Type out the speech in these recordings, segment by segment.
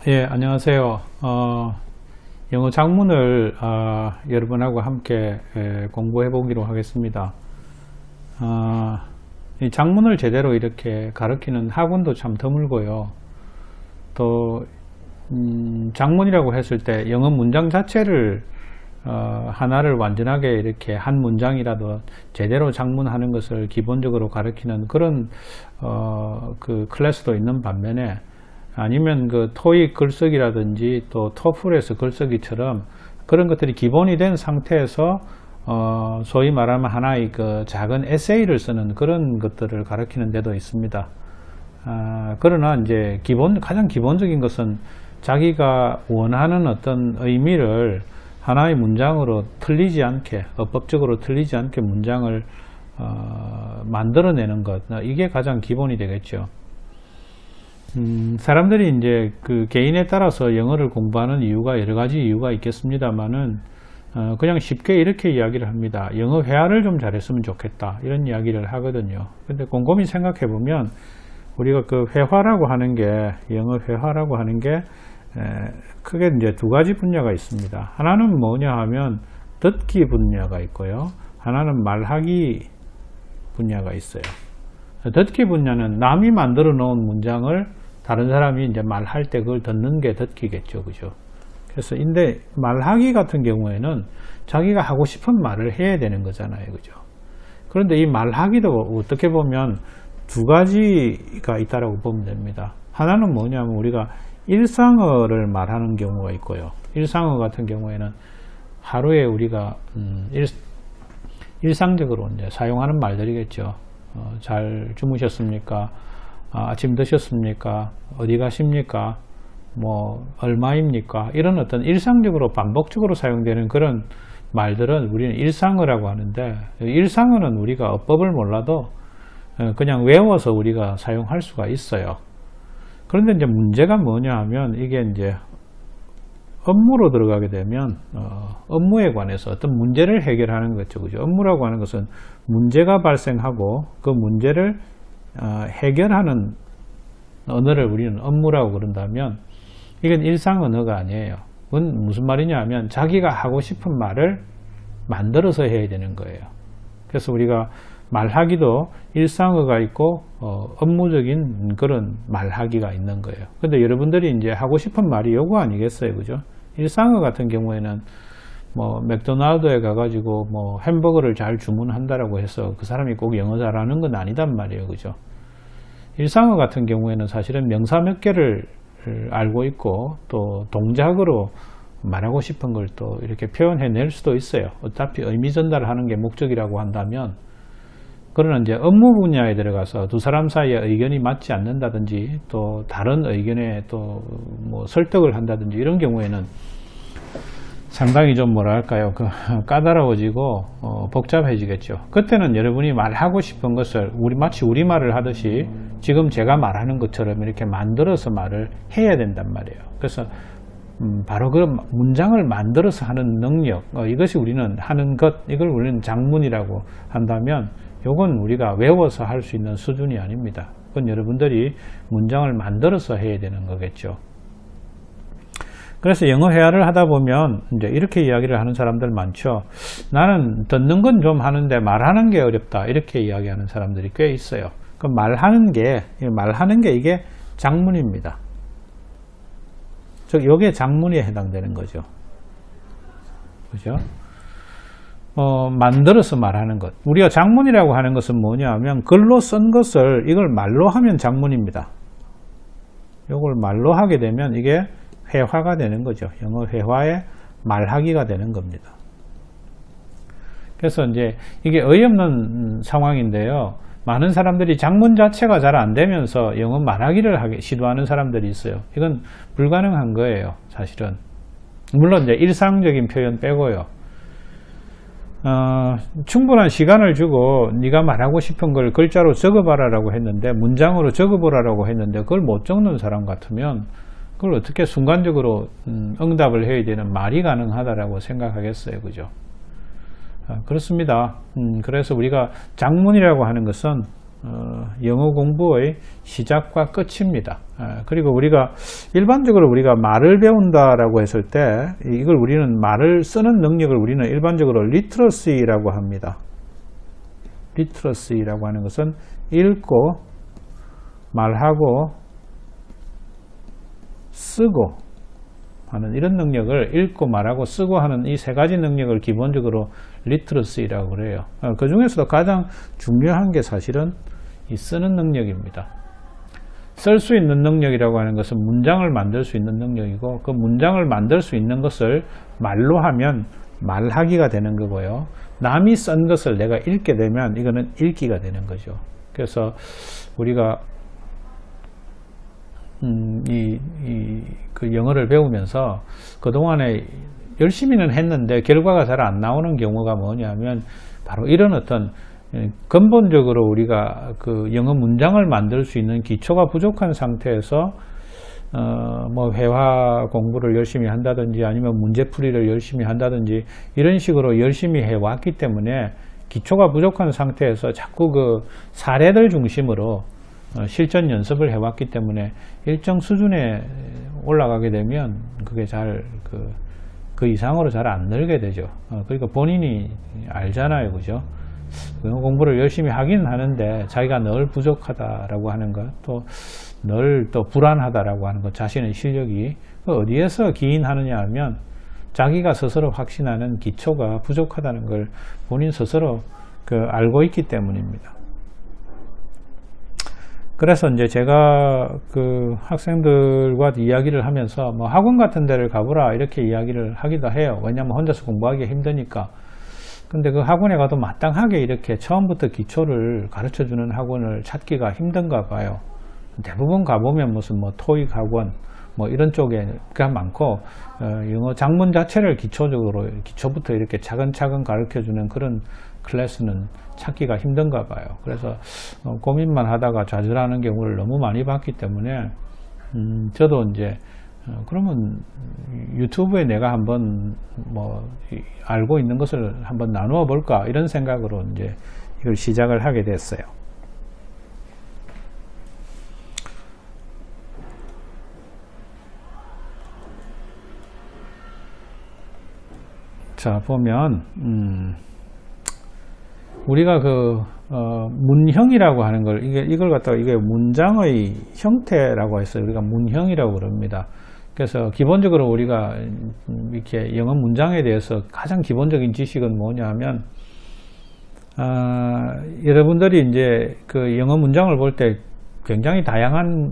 예, 안녕하세요. 영어 작문을 여러분하고 함께 공부해 보기로 하겠습니다. 이 작문을 제대로 이렇게 가르치는 학원도 참 드물고요. 또 작문이라고 했을 때 영어 문장 자체를 하나를 완전하게 이렇게 한 문장이라도 제대로 작문하는 것을 기본적으로 가르치는 그런 그 클래스도 있는 반면에, 아니면 그 토익 글쓰기라든지 또 토플에서 글쓰기처럼 그런 것들이 기본이 된 상태에서 소위 말하면 하나의 그 작은 에세이를 쓰는 그런 것들을 가르치는 데도 있습니다. 그러나 이제 가장 기본적인 것은 자기가 원하는 어떤 의미를 하나의 문장으로 틀리지 않게, 어법적으로 틀리지 않게 문장을 만들어내는 것, 이게 가장 기본이 되겠죠. 사람들이 이제 그 개인에 따라서 영어를 공부하는 이유가 여러 가지 이유가 있겠습니다만은, 그냥 쉽게 이렇게 이야기를 합니다. 영어 회화를 좀 잘했으면 좋겠다, 이런 이야기를 하거든요. 근데 곰곰이 생각해 보면 우리가 그 회화라고 하는 게, 영어 회화라고 하는 게 크게 이제 두 가지 분야가 있습니다. 하나는 뭐냐 하면 듣기 분야가 있고요, 하나는 말하기 분야가 있어요. 듣기 분야는 남이 만들어 놓은 문장을 다른 사람이 이제 말할 때 그걸 듣는 게 듣기겠죠, 그죠? 그래서 근데 말하기 같은 경우에는 자기가 하고 싶은 말을 해야 되는 거잖아요, 그죠? 그런데 이 말하기도 어떻게 보면 두 가지가 있다라고 보면 됩니다. 하나는 뭐냐면 우리가 일상어를 말하는 경우가 있고요. 일상어 같은 경우에는 하루에 우리가 일상적으로 이제 사용하는 말들이겠죠. 잘 주무셨습니까? 아침 드셨습니까? 어디 가십니까? 뭐 얼마입니까? 이런 어떤 일상적으로 반복적으로 사용되는 그런 말들은 우리는 일상어라고 하는데, 일상어는 우리가 어법을 몰라도 그냥 외워서 우리가 사용할 수가 있어요. 그런데 이제 문제가 뭐냐 하면 이게 이제 업무로 들어가게 되면 업무에 관해서 어떤 문제를 해결하는 거죠, 그죠? 업무라고 하는 것은 문제가 발생하고 그 문제를 해결하는 언어를 우리는 업무라고 그런다면, 이건 일상 언어가 아니에요. 그건 무슨 말이냐 하면 자기가 하고 싶은 말을 만들어서 해야 되는 거예요. 그래서 우리가 말하기도 일상어가 있고 업무적인 그런 말하기가 있는 거예요. 근데 여러분들이 이제 하고 싶은 말이 요거 아니겠어요, 그죠? 일상어 같은 경우에는 뭐 맥도날드에 가가지고 뭐 햄버거를 잘 주문한다라고 해서 그 사람이 꼭 영어 잘하는 건 아니단 말이에요, 그죠? 일상어 같은 경우에는 사실은 명사 몇 개를 알고 있고 또 동작으로 말하고 싶은 걸 또 이렇게 표현해낼 수도 있어요. 어차피 의미 전달을 하는 게 목적이라고 한다면. 그러나 이제 업무 분야에 들어가서 두 사람 사이에 의견이 맞지 않는다든지 또 다른 의견에 또 뭐 설득을 한다든지 이런 경우에는 상당히 좀 뭐랄까요, 까다로워지고 복잡해지겠죠. 그때는 여러분이 말하고 싶은 것을 마치 우리말을 하듯이 지금 제가 말하는 것처럼 이렇게 만들어서 말을 해야 된단 말이에요. 그래서 바로 그런 문장을 만들어서 하는 능력, 이것이 우리는 하는 것, 이걸 우리는 작문이라고 한다면, 요건 우리가 외워서 할 수 있는 수준이 아닙니다. 그건 여러분들이 문장을 만들어서 해야 되는 거겠죠. 그래서 영어 회화를 하다 보면 이제 이렇게 이야기를 하는 사람들 많죠. 나는 듣는 건 좀 하는데 말하는 게 어렵다, 이렇게 이야기하는 사람들이 꽤 있어요. 그 말하는 게 이게 작문입니다. 즉 요게 작문에 해당되는 거죠. 그죠? 만들어서 말하는 것. 우리가 작문이라고 하는 것은 뭐냐 하면 글로 쓴 것을 이걸 말로 하면 작문입니다. 이걸 말로 하게 되면 이게 회화가 되는 거죠. 영어 회화의 말하기가 되는 겁니다. 그래서 이제 이게 어이없는 상황인데요. 많은 사람들이 작문 자체가 잘 안 되면서 영어 말하기를 시도하는 사람들이 있어요. 이건 불가능한 거예요, 사실은. 물론 이제 일상적인 표현 빼고요. 충분한 시간을 주고 네가 말하고 싶은 걸 글자로 적어봐라라고 했는데, 문장으로 적어보라라고 했는데 그걸 못 적는 사람 같으면 그걸 어떻게 순간적으로 응답을 해야 되는 말이 가능하다라고 생각하겠어요, 그죠? 그렇습니다. 그래서 우리가 작문이라고 하는 것은 영어 공부의 시작과 끝입니다. 그리고 우리가 일반적으로 우리가 말을 배운다라고 했을 때 이걸 우리는 말을 쓰는 능력을 우리는 일반적으로 리트러시라고 합니다. 리트러시라고 하는 것은 읽고 말하고 쓰고 하는 이런 능력을 읽고 말하고 쓰고 하는 이 세 가지 능력을 기본적으로 리트러시라고 그래요. 그 중에서도 가장 중요한 게 사실은 이 쓰는 능력입니다. 쓸 수 있는 능력이라고 하는 것은 문장을 만들 수 있는 능력이고 그 문장을 만들 수 있는 것을 말로 하면 말하기가 되는 거고요. 남이 쓴 것을 내가 읽게 되면 이거는 읽기가 되는 거죠. 그래서 우리가 그 영어를 배우면서 그동안에 열심히는 했는데 결과가 잘 안 나오는 경우가 뭐냐면 바로 이런 어떤 근본적으로 우리가 그 영어 문장을 만들 수 있는 기초가 부족한 상태에서 뭐 회화 공부를 열심히 한다든지 아니면 문제풀이를 열심히 한다든지 이런 식으로 열심히 해왔기 때문에 기초가 부족한 상태에서 자꾸 그 사례들 중심으로 실전 연습을 해왔기 때문에 일정 수준에 올라가게 되면 그게 잘 그 이상으로 잘 안 늘게 되죠. 그러니까 본인이 알잖아요, 그죠? 영어 공부를 열심히 하긴 하는데 자기가 늘 부족하다라고 하는 것, 또 늘 또 불안하다라고 하는 것, 자신의 실력이 어디에서 기인하느냐 하면 자기가 스스로 확신하는 기초가 부족하다는 걸 본인 스스로 알고 있기 때문입니다. 그래서 이제 제가 그 학생들과 이야기를 하면서 뭐 학원 같은 데를 가보라 이렇게 이야기를 하기도 해요. 왜냐하면 혼자서 공부하기 힘드니까. 근데 그 학원에 가도 마땅하게 이렇게 처음부터 기초를 가르쳐 주는 학원을 찾기가 힘든가 봐요. 대부분 가보면 무슨 뭐 토익 학원 뭐 이런 쪽에가 많고 영어 작문 자체를 기초부터 이렇게 차근차근 가르쳐 주는 그런 클래스는 찾기가 힘든가 봐요. 그래서 고민만 하다가 좌절하는 경우를 너무 많이 봤기 때문에 저도 이제 그러면 유튜브에 내가 한번 뭐 알고 있는 것을 한번 나누어 볼까 이런 생각으로 이제 이걸 시작을 하게 됐어요. 자, 보면 우리가 문형이라고 하는 걸 이걸 갖다가 이게 문장의 형태라고 해서 우리가 문형이라고 그럽니다. 그래서 기본적으로 우리가 이렇게 영어 문장에 대해서 가장 기본적인 지식은 뭐냐 하면 여러분들이 이제 그 영어 문장을 볼 때 굉장히 다양한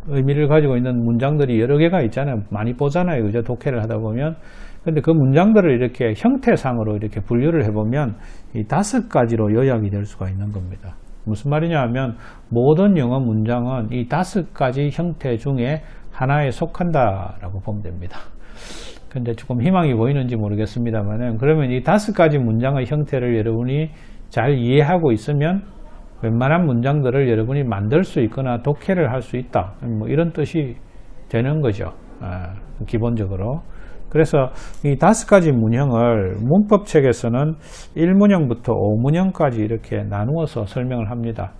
의미를 가지고 있는 문장들이 여러 개가 있잖아요. 많이 보잖아요. 그죠? 독해를 하다 보면. 근데 그 문장들을 이렇게 형태상으로 이렇게 분류를 해보면 이 5가지로 요약이 될 수가 있는 겁니다. 무슨 말이냐 하면 모든 영어 문장은 이 5가지 형태 중에 하나에 속한다라고 보면 됩니다. 근데 조금 희망이 보이는지 모르겠습니다만은 그러면 이 5가지 문장의 형태를 여러분이 잘 이해하고 있으면 웬만한 문장들을 여러분이 만들 수 있거나 독해를 할 수 있다. 뭐 이런 뜻이 되는 거죠. 기본적으로. 그래서 이 5가지 문형을 문법책에서는 1문형부터 5문형까지 이렇게 나누어서 설명을 합니다.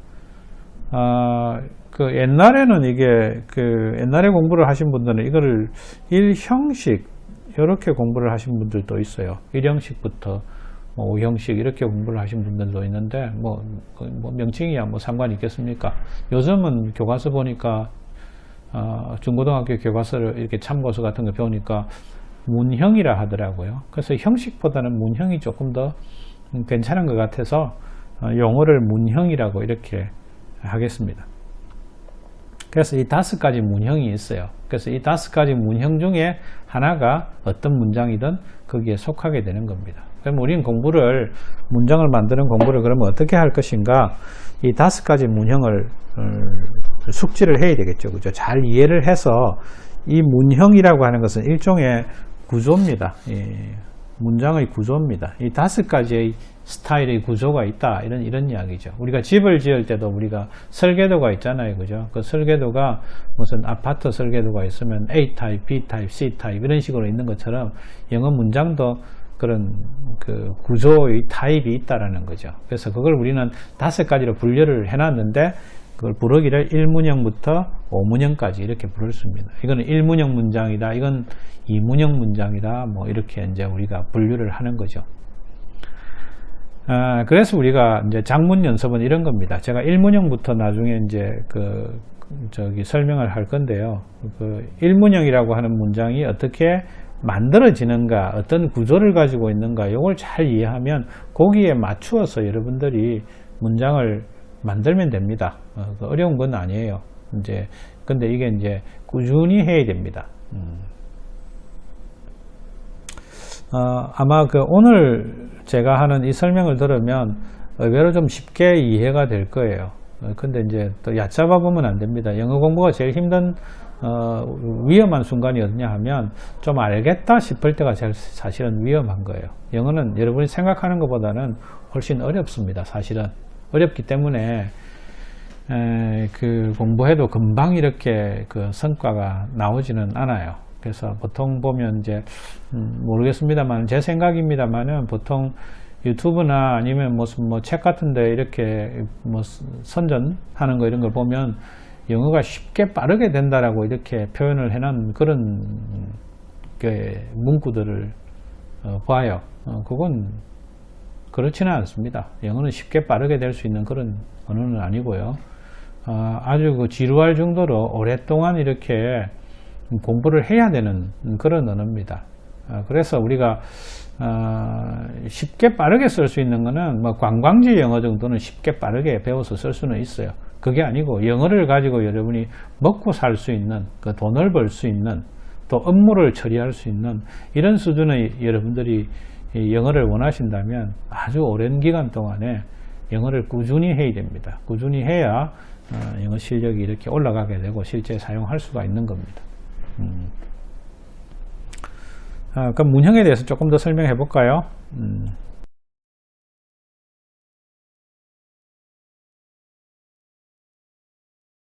그 옛날에는 옛날에 공부를 하신 분들은 이거를 1형식, 이렇게 공부를 하신 분들도 있어요. 1형식부터 5형식 이렇게 공부를 하신 분들도 있는데, 뭐 명칭이야 뭐 상관이 있겠습니까? 요즘은 교과서 보니까, 중고등학교 교과서를 이렇게 참고서 같은 거 배우니까 문형이라 하더라고요. 그래서 형식보다는 문형이 조금 더 괜찮은 것 같아서 용어를 문형이라고 이렇게 하겠습니다. 그래서 이 5가지 문형이 있어요. 그래서 이 5가지 문형 중에 하나가 어떤 문장이든 거기에 속하게 되는 겁니다. 그럼 우리는 문장을 만드는 공부를 그러면 어떻게 할 것인가? 이 5가지 문형을 숙지를 해야 되겠죠. 그죠? 잘 이해를 해서 이 문형이라고 하는 것은 일종의 구조입니다. 문장의 구조입니다. 이 5가지의 스타일의 구조가 있다. 이런 이야기죠. 우리가 집을 지을 때도 우리가 설계도가 있잖아요. 그죠? 그 설계도가 무슨 아파트 설계도가 있으면 A 타입, B 타입, C 타입 이런 식으로 있는 것처럼 영어 문장도 그런 그 구조의 타입이 있다라는 거죠. 그래서 그걸 우리는 5가지로 분류를 해놨는데 그걸 부르기를 1문형부터 5문형까지 이렇게 부를 수 있습니다. 이거는 1문형 문장이다. 이건 2문형 문장이다. 뭐 이렇게 이제 우리가 분류를 하는 거죠. 그래서 우리가 이제 작문 연습은 이런 겁니다. 제가 1문형부터 나중에 이제 설명을 할 건데요. 그 1문형이라고 하는 문장이 어떻게 만들어지는가, 어떤 구조를 가지고 있는가, 이걸 잘 이해하면 거기에 맞추어서 여러분들이 문장을 만들면 됩니다. 어려운 건 아니에요. 근데 이게 이제 꾸준히 해야 됩니다. 아마 오늘 제가 하는 이 설명을 들으면 의외로 좀 쉽게 이해가 될 거예요. 근데 이제 또 얕잡아 보면 안 됩니다. 영어 공부가 제일 힘든 위험한 순간이 어디냐 하면 좀 알겠다 싶을 때가 제일 사실은 위험한 거예요. 영어는 여러분이 생각하는 것보다는 훨씬 어렵습니다. 사실은 어렵기 때문에 그 공부해도 금방 이렇게 그 성과가 나오지는 않아요. 그래서 보통 보면 이제 모르겠습니다만 제 생각입니다만은 보통 유튜브나 아니면 무슨 뭐 책 같은데 이렇게 뭐 선전하는 거 이런 걸 보면 영어가 쉽게 빠르게 된다라고 이렇게 표현을 해놓은 그런 문구들을 봐요. 그건 그렇지는 않습니다. 영어는 쉽게 빠르게 될 수 있는 그런 언어는 아니고요. 아주 그 지루할 정도로 오랫동안 이렇게 공부를 해야 되는 그런 언어입니다. 그래서 우리가 쉽게 빠르게 쓸 수 있는 거는 뭐 관광지 영어 정도는 쉽게 빠르게 배워서 쓸 수는 있어요. 그게 아니고 영어를 가지고 여러분이 먹고 살 수 있는, 그 돈을 벌 수 있는, 또 업무를 처리할 수 있는 이런 수준의 여러분들이 영어를 원하신다면 아주 오랜 기간 동안에 영어를 꾸준히 해야 됩니다. 꾸준히 해야 영어 실력이 이렇게 올라가게 되고 실제 사용할 수가 있는 겁니다. 그럼 문형에 대해서 조금 더 설명해 볼까요?